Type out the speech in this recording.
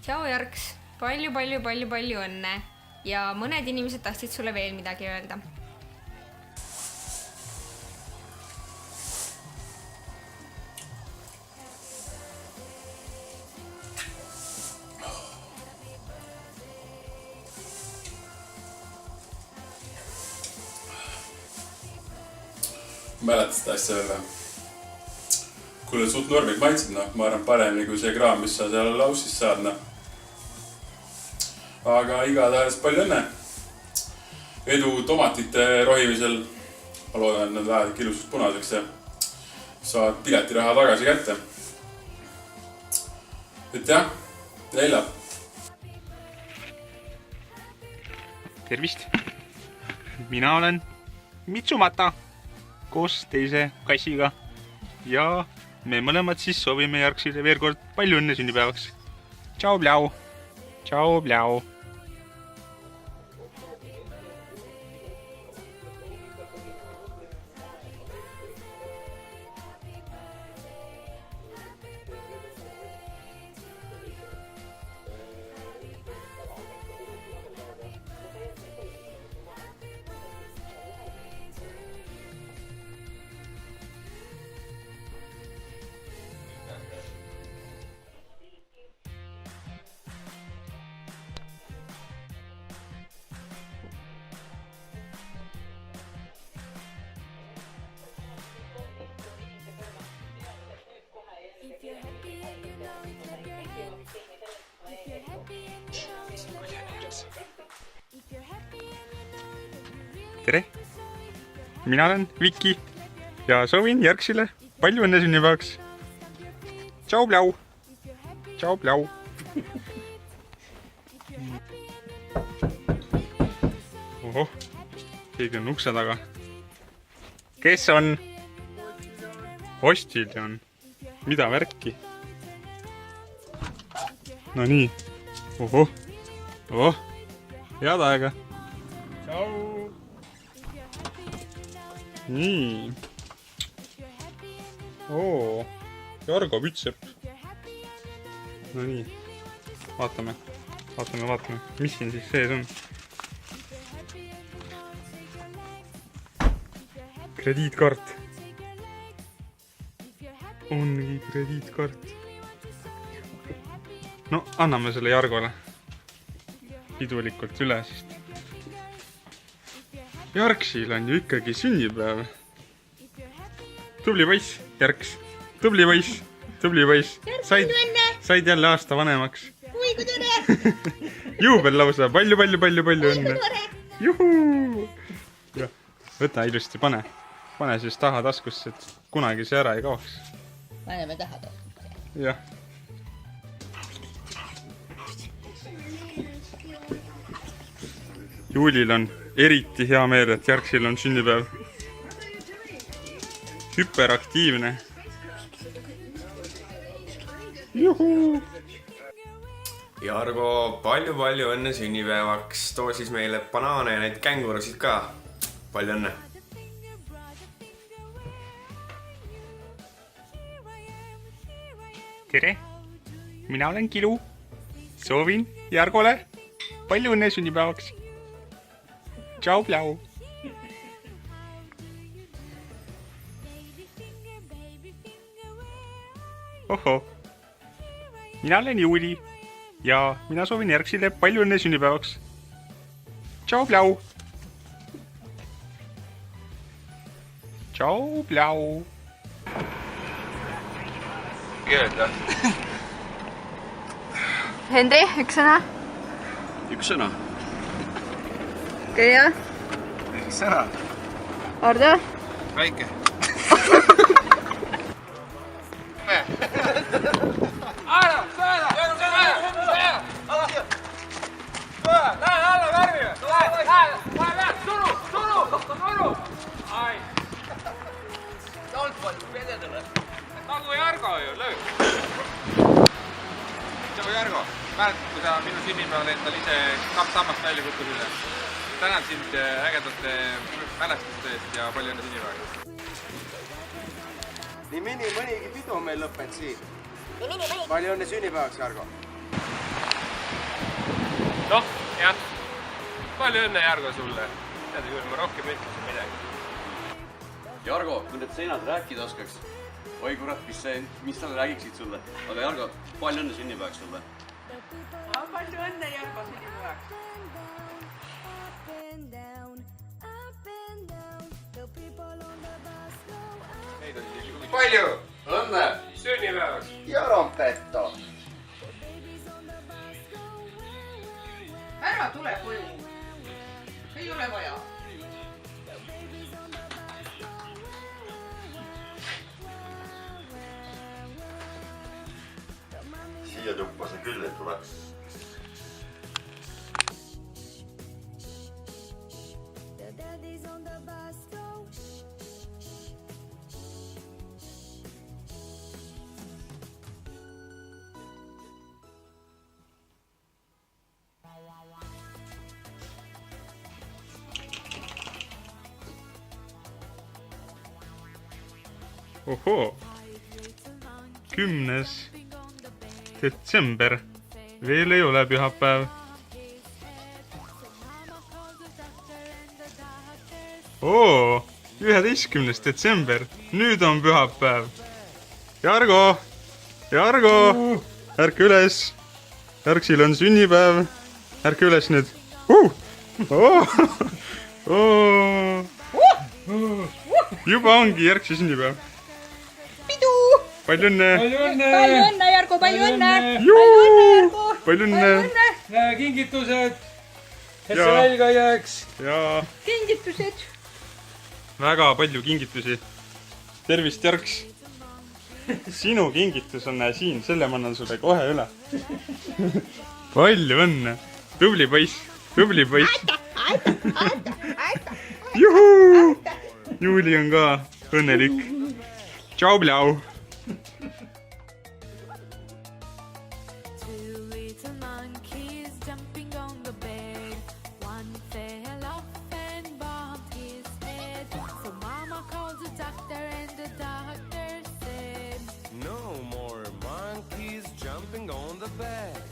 Tšau Jarks, palju õnne ja mõned inimesed tahtsid sulle veel midagi öelda. Mäletad seda asja veel või? Kuule, suht normid maitsed, ma arvan paremini kui see kraam, mis sa seal laussis saad, Aga igatahes palju õnne. Edu tomatite rohimisel. Ma loodan, et nad lähevad ilusust punaseks ja saavad piletiraha tagasi kätte. Et jah, Leila. Tervist! Mina olen Mitsumata koos teise kassiga ja me mõlemad siis soovime Jarksile veel kord palju õnne sünnipäevaks. Tšau, pljau! Tšau, pljau! Tere! Mina olen Viki ja soovin Jarksile palju õnne sünnipäevaks. Tšau, pljau! Tšau, pljau! Ohoh, keegi on ukse taga. Kes on? Ostiljon. Mida värki? No nii. Ohoh. Ohoh. Head aega. Tšau. Nii. Oo. Jargo Pütsepp. No nii. Vaatame. Mis siin siis sees on? Krediitkaart. Ongi krediitkaart. No, anname selle Jargole. Pidulikult üle, sest Jarksil on ju ikkagi sünnipäev. Tubli poiss, Jarks. Tubli poiss. Said jälle aasta vanemaks. Oi, kui tore! Juubel lausa, palju õnne. Kui tore! Juhuu! Võta ilusti, pane siis taha taskusse, et kunagi see ära ei kaoks. Paneme taha taskusse. Jah. Juulil on eriti hea meel, et Jarksil on sünnipäev. Hüperaktiivne. Juhuu! Jargo, palju õnne sünnipäevaks. Too siis meile banaane ja neid kängurusid ka. Palju õnne. Tere! Mina olen Kilu. Soovin Jargole palju õnne sünnipäevaks. Tšau, pljau! Ohoh! Mina olen Juuli ja mina soovin Jarksile palju õnne sünnipäevaks. Tšau, pljau! Tšau, pljau! Keelda. Henri, üks sõna. Üks sõna. Kõia. Üks sõna. Ardo. Väike. Nagu Jargo ju, löök! Tšau Jargo, mäletad, kui sa minu sünnipäeval endal ise 2 sammast välja kuttusid? Tänan sind ägedate mälestuste eest ja palju õnne sünnipäevaks! Nii mõnigi pidu on meil lõppenud siin. Palju õnne sünnipäevaks, Jargo! noh, jah. Palju õnne, Jargo, sulle. Tead küll, ma rohkem ütlesin midagi. Jargo, kui need seinad rääkida oskaks. Oi kurat, mis sa räägiksid sulle. Aga Jargo, palju õnne sünnipäevaks sulle. Palju õnne, Jargo, sünnipäevaks. Palju õnne sünnipäevaks. Ja rompetto. Ära tule koju. Ei ole vaja. Siia tuppa sa küll ei tule. Ohoo, 10. detsember, veel ei ole pühapäev. Oo, 11. detsember, nüüd on pühapäev. Jargo, Jargo, ärka üles. Järgsil on sünnipäev. Ärka üles nüüd. Juba ongi Järgsi sünnipäev. Pidu! Palju õnne! palju õnne, Jarko, palju õnne! Palju õnne! Kingitused, et Jaa. see välja ei jääks. Jaa, kingitused. väga palju kingitusi. Tervist, Järgs! Sinu kingitus on siin, selle ma annan sulle kohe üle. Palju õnne! Tubli poiss, tubli poiss! Juhuu! Juuli on ka õnnelik. Tšau, pljau! No more monkeys jumping on the bed.